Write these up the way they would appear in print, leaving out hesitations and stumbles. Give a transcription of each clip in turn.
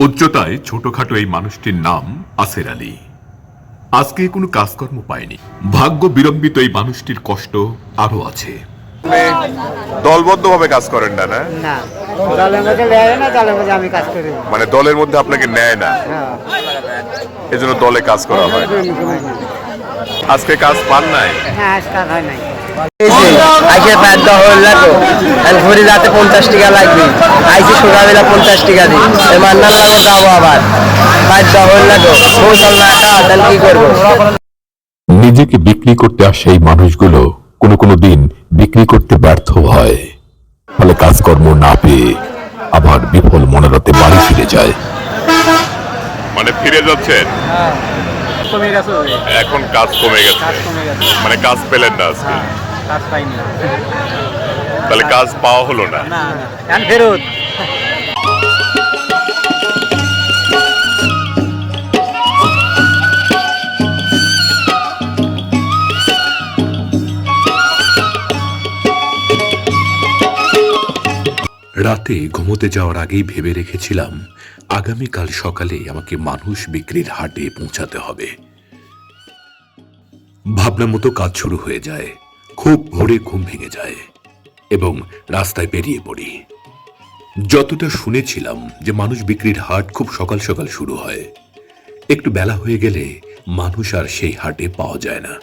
উচ্চতায় ছোটখাটো এই মানুষটির নাম আসের আলী। আজকে কোনো কাজকর্ম পায়নি। ভাগ্য বিড়ম্বিত এই মানুষটির কষ্ট আরো আছে। দলবদ্ধভাবে কাজ করেন না? না, না, দলের মধ্যে নেয় না, দলের মধ্যে আমি কাজ করি। মানে দলের মধ্যে আপনাকে নেয় না, এজন্য দলে কাজ করা হয়। আজকে কাজ পান নাই? হ্যাঁ, আজ কাজ হয় নাই। আইসে প্যাট দহল লাগো ঘুরি রাতে 50 টাকা লাগবে, আইসে সকালবেলা 50 টাকা দিই, মান্নার লাগো যাবো আবার প্যাট দহল লাগো বৌসল না খাওয়া তাহলে কি করবো। নিজেকে বিক্রি করতে আসে এই মানুষগুলো কোনো কোনো দিন বিক্রি করতে ব্যর্থ হয়, ফলে কাজকর্ম না পেয়ে আবার বিফল মনোরথে বাড়ি ফিরে যায়। মানে ফিরে যাচ্ছেন? এখন কাজ কমে গেছে, মানে কাজ পেলেন না আজকে? কাজ পাইনি, তাহলে কাজ পাওয়া হলো না। ফেরত। রাতে ঘুমোতে যাওয়ার আগেই ভেবে রেখেছিলাম আগামীকাল সকালে আমাকে মানুষ বিক্রির হাটে পৌঁছাতে হবে। ভাবনা মতো কাজ শুরু হয়ে যায়, খুব ভোরে ঘুম ভেঙে যায় এবং রাস্তায় বেরিয়ে পড়ি। যতটা শুনেছিলাম যে মানুষ বিক্রির হাট খুব সকাল সকাল শুরু হয়, একটু বেলা হয়ে গেলে মানুষ আর সেই হাটে পাওয়া যায় না।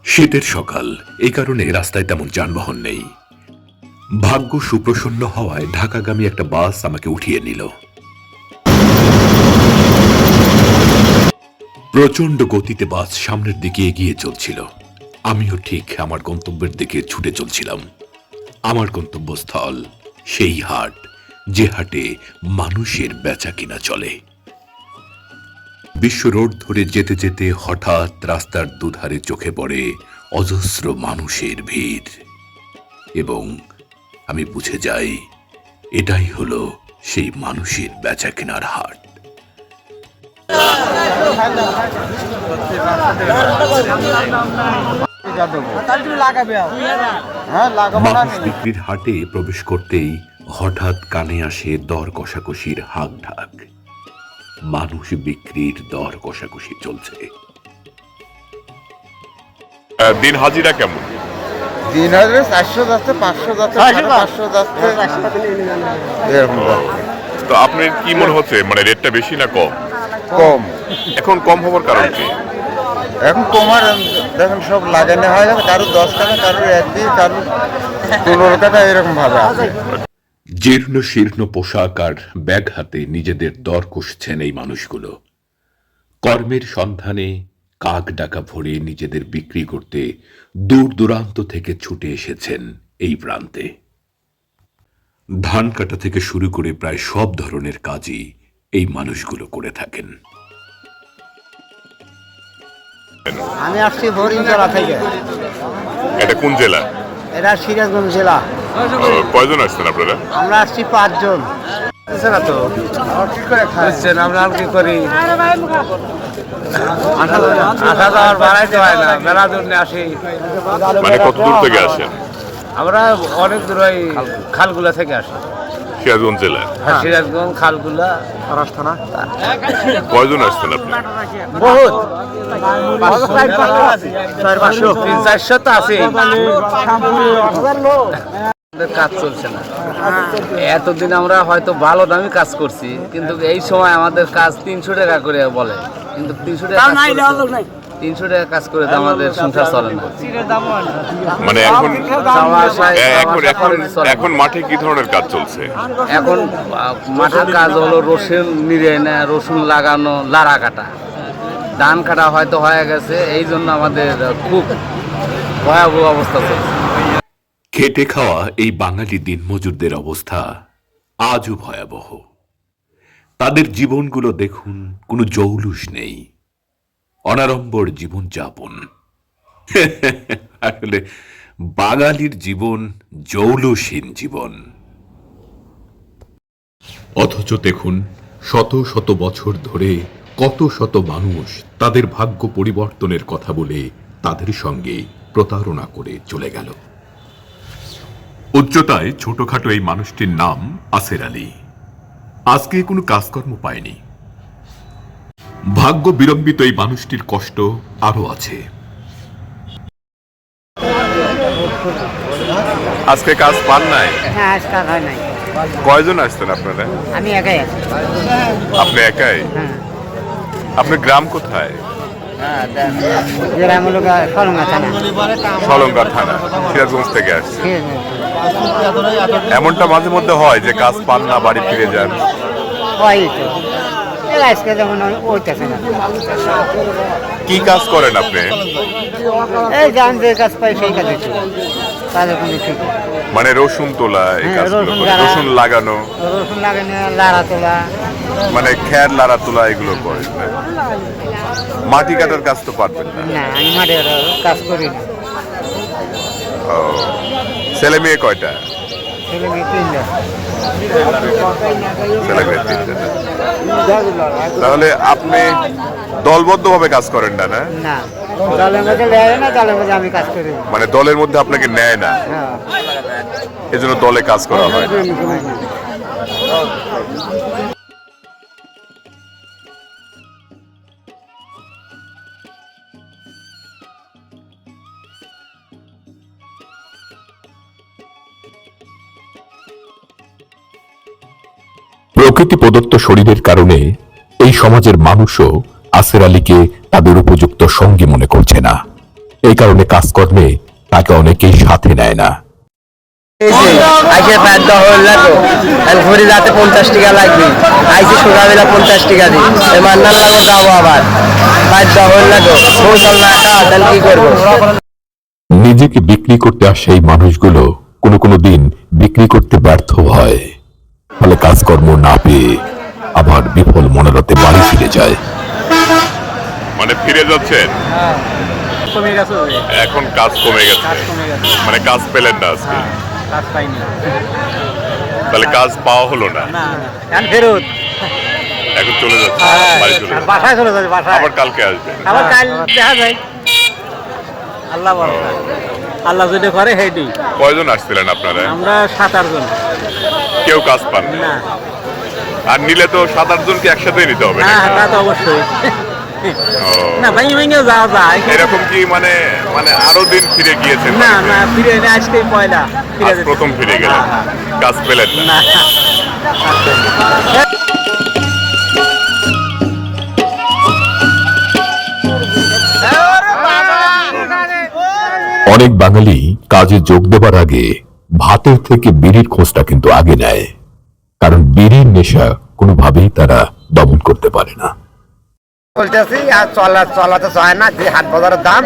শীতের সকাল, এই কারণে রাস্তায় তেমন যানবাহন নেই। ভাগ্য সুপ্রসন্ন হওয়ায় ঢাকাগামী একটা বাস আমাকে উঠিয়ে নিল। প্রচন্ড গতিতে বাস সামনের দিকে এগিয়ে চলছিল। আমিও ঠিক আমার গন্তব্যের দিকে ছুটে চলছিলাম। আমার গন্তব্যস্থল সেই হাট, যে হাটে মানুষের বেচা কিনা চলে। বিশ্ব রোড ধরে যেতে যেতে হঠাৎ রাস্তার দুধারে চোখে পড়ে অজস্র মানুষের ভিড় এবং আমি বুঝে যাই এটাই হলো সেই মানুষের বেচা কেনার হাট। মানুষ বিক্রির হাটে প্রবেশ করতেই হঠাৎ কানে আসে দর কষাকষির হাঁক ঢাক। মানুষ বিক্রির দর কষাকষি চলছে। দিন হাজিরা কেমন? দিন হাজারে 400 যাচ্ছে, 500 যাচ্ছে, 500 যাচ্ছে, এরকম যাচ্ছে। তো আপনার কি মনে হচ্ছে, মানে রেটটা বেশি না কম? কম। এখন কম হওয়ার কারণ কি? এখন কমার দেখেন সব লাগানো হয়, কারো 10 টাকা, কারো 1 দিয়ে, কারো 15 টাকা, এরকম ভাবে আছে। জীর্ণ শীর্ণ পোশাক আর ব্যাগ হাতে নিজেদের দর কষছেন এই মানুষগুলো। কর্মের সন্ধানে কাক ডাকা ভরে নিজেদের বিক্রি করতে দূর দূরান্ত থেকে ছুটে এসেছেন এই প্রান্তে। ধান কাটা থেকে শুরু করে প্রায় সব ধরনের কাজই এই মানুষগুলো করে থাকেন। আমি আসছি হরিণতলা থেকে। এটা কোন জেলা? এটা সিরাজগঞ্জ জেলা। কয়জন আসছেন আপনারা? আমরা আসছি 5 জন। আমরা আর কি করি, আসা যাওয়ার বাড়াইতে হয় না, মেলা দূর নিয়ে আসি। মানে কত দূর থেকে আসেন? আমরা অনেক দূর ওই খালগুলা থেকে আসি, সিরাজগঞ্জ জেলা। সিরাজগঞ্জ খালগুলা রাস্তানা। কয়জন আসছেন আপনি? বহুত 300-400 তো আছে। কাজ চলছে না। এতদিন আমরা হয়তো ভালো দামি কাজ করছি, কিন্তু এই সময় আমাদের কাজ 300 টাকা করে বলে, কিন্তু 300 টাকা 300 টাকা কাজ করে তো আমাদের সংসার চলে না। মানে এখন মাঠে কি ধরনের কাজ চলছে? এখন মাঠের কাজ হলো রসুন নিড়ে না, রসুন লাগানো, লাড়া কাটা, ধান কাটা হয়তো হয়ে গেছে, এই জন্য আমাদের খুব ভয়াবহ অবস্থা চলছে। খেটে খাওয়া এই বাঙালি দিনমজুরদের অবস্থা আজও ভয়াবহ। তাদের জীবনগুলো দেখুন, কোনো জৌলুস নেই, অনাড়ম্বর জীবন যাপন। আসলে বাঙালির জীবন জৌলুসহীন জীবন। অথচ দেখুন, শত শত বছর ধরে কত শত মানুষ তাদের ভাগ্য পরিবর্তনের কথা বলে তাদের সঙ্গে প্রতারণা করে চলে গেল। উচ্চতায় ছোটখাটো এই মানুষটির নাম আসের আলী। আজকে কোনো কাজকর্ম পায়নি। ভাগ্য বিড়ম্বিত এই মানুষটির কষ্ট আরো আছে। আজকে কাজ পান নাই? হ্যাঁ আজ কাজ হয় নাই। কয়জন আসছেন আপনারা? আমি একাই আছি। আপনি একাই? হ্যাঁ আপনার গ্রাম কোথায়? গ্রাম হলো সলঙ্গা থানা। সলঙ্গা থানা, সিরাজগঞ্জ থেকে আসছে। এমনটা মাঝে মধ্যে হয় যে কাজ পান না, বাড়ি ফিরে যান? হয় তো আজকে যেমন ওইটাছে না। কি কাজ করেন আপনি? এই জান যে কাজ পাই সেই কাজে তাদের কোনো ঠিক নেই। মানে রসুন তোলা, এই হ্যাঁ, কাজগুলো রসুন করেন? গাড়া। রসুন লাগানো, রসুন লাগানো, লাড়া তোলা। মানে খ্যার লাড়া তোলা এগুলো করেন না? মাটি কাটার কাজ তো পারবেন না? না আমি মাঠের কাজ করি না। ও, ছেলে মেয়ে কয়টা? ছেলে মেয়ে তিনজন। ছেলে মেয়ে তিনটা। তাহলে আপনি দলবদ্ধ ভাবে কাজ করেন না? না, না দলের মধ্যে নেয় না, দলের মধ্যে আমি কাজ করি না। মানে দলের মধ্যে আপনাকে নেয় না, হ্যাঁ এজন্য দলে কাজ করা হয় না। প্রকৃতি প্রদত্ত শরীরের কারণে এই সমাজের মানুষও আসের আলীকে তাদের উপযুক্ত সঙ্গী মনে করছে না। এই কারণে কাজকর্মে তাকে অনেকেই সাথে নেয় না। আইসে প্যাট দেওয়া হল না তো ঘড়ি রাতে 50 টাকা লাগবে। আইসে সকালবেলা 50 টাকা দিই, মান্নার লাগো যাবো আবার প্যাট দেওয়া হল না তো বৌচল না কা তাহলে কি করবো? নিজেকে বিক্রি করতে আসে এই মানুষগুলো কোনো কোনো দিন বিক্রি করতে ব্যর্থ হয়, ফলে কাজকর্ম না পেয়ে আবার বিফল মনোরথে বাড়ি ফিরে যায়। মানে ফিরে যাচ্ছেন? কমে গেছে, এখন কাজ কমে গেছে, কমে গেছে, মানে কাজ পেলেন না আজকে? কাজ পাইনি। তাহলে কাজ পাওয়া হলো না, না এখন ফেরত এখন চলে যাচ্ছে, বাড়ি চলে যাচ্ছে। বাসায় চলে যাবে, বাসায় আবার কালকে আসবেন? আবার কাল দেখা যায়। আল্লাহ বড়, আল্লাহ যদি করে হেডি। কয়জন আসছিলেন আপনারা? আমরা 7-8 জন। কেউ কাজ পান না? না আর নিলে তো 7-8 জনকে একসাথেই নিতে হবে হ্যাঁ নাকি? তা তো অবশ্যই। ও, না ভেঙে ভেঙে যাওয়া যায়। এরকম কি মানে মানে আরো দিন ফিরে গিয়েছেন? না না ফিরে এনে আজকেই পয়লা ফিরে আজ যেতে। প্রথম ফিরে গেলেন, কাজ পেলেন না? না অনেক বাঙালি কাজে যোগ দেবার আগে ভাতের থেকে বিড়ির খোঁজটা কিন্তু আগে নেয়, কারণ বিড়ির নেশা কোনোভাবেই তারা দমন করতে পারে না। বলতেছি আর চলাতে চায় না, যে হাট বাজারের দাম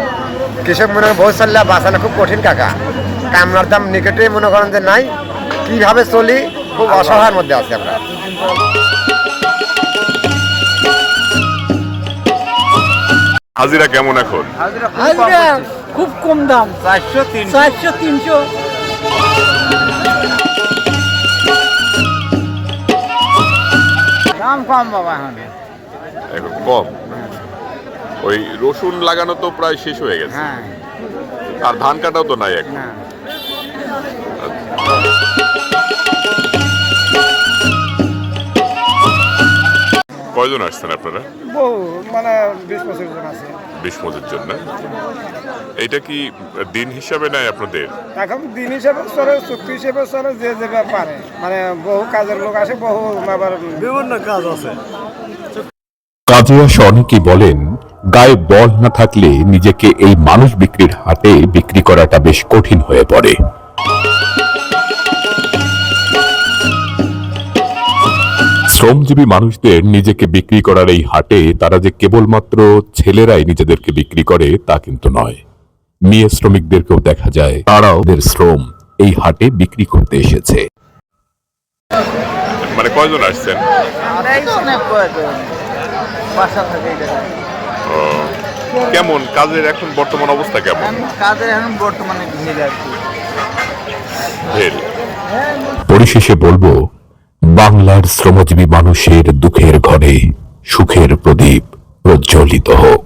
কৃষক মনে করেন বই চললে বাঁচানো খুব কঠিন কাকা। কামনার দাম নিকটেই মনে করেন যে নাই, কিভাবে চলি খুব অসহায়ের মধ্যে আছি আমরা। হাজিরা কেমন এখন? খুব কম দাম, 400-300। দাম কম বাবা এখন। এখন কম? ওই রসুন লাগানো তো প্রায় শেষ হয়ে গেছে, হ্যাঁ আর ধান কাটাও তো নাই এখন। না কয়জন আসছেন আপনারা? বহু মানে 20-25 জন আছে। 20 মজুর জন্য? এইটা কি দিন হিসাবে নেয় আপনাদের? এখন দিন হিসেবে চলে, চুক্তি হিসেবে চলে, যে যে পারে। মানে বহু কাজের লোক আসে, বহু আবার বিভিন্ন কাজ আছে। কাজে আসে অনেকেই বলেন, গায়ে বল না থাকলে নিজেকে এই মানুষ বিক্রির হাটে বিক্রি করাটা বেশ কঠিন হয়ে পড়ে। শ্রমজীবী মানুষদের নিজেকে বিক্রি করার এই হাটে তারা যে কেবলমাত্র ছেলেরাই নিজেদেরকে বিক্রি করে তা কিন্তু নয়, মেয়ে শ্রমিকদেরকেও দেখা যায় তারাও ওদের শ্রম এই হাটে বিক্রি করতে এসেছে। মানে কয়জন আসছেন? ও, কেমন কাজের এখন বর্তমান অবস্থা কেমন? কাজের এখন বর্তমানে ভিড় আর কি। ঢের। পরিশেষে বলবো, বাংলার শ্রমজীবী মানুষের দুঃখের ঘরে সুখের প্রদীপ প্রজ্বলিত হোক,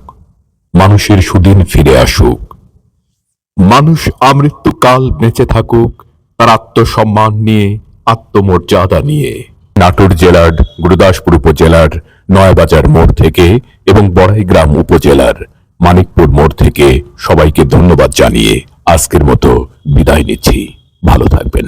মানুষের সুদিন ফিরে আসুক, মানুষ আমৃত্যুকাল বেঁচে থাকুক, তার আত্মসম্মান নিয়ে, আত্মমর্যাদা নিয়ে। নাটোর জেলার গুরুদাসপুর উপজেলার নয়াবাজার মোড় থেকে এবং বড়াইগ্রাম উপজেলার মানিকপুর মোড় থেকে সবাইকে ধন্যবাদ জানিয়ে আজকের মতো বিদায় নিচ্ছি। ভালো থাকবেন।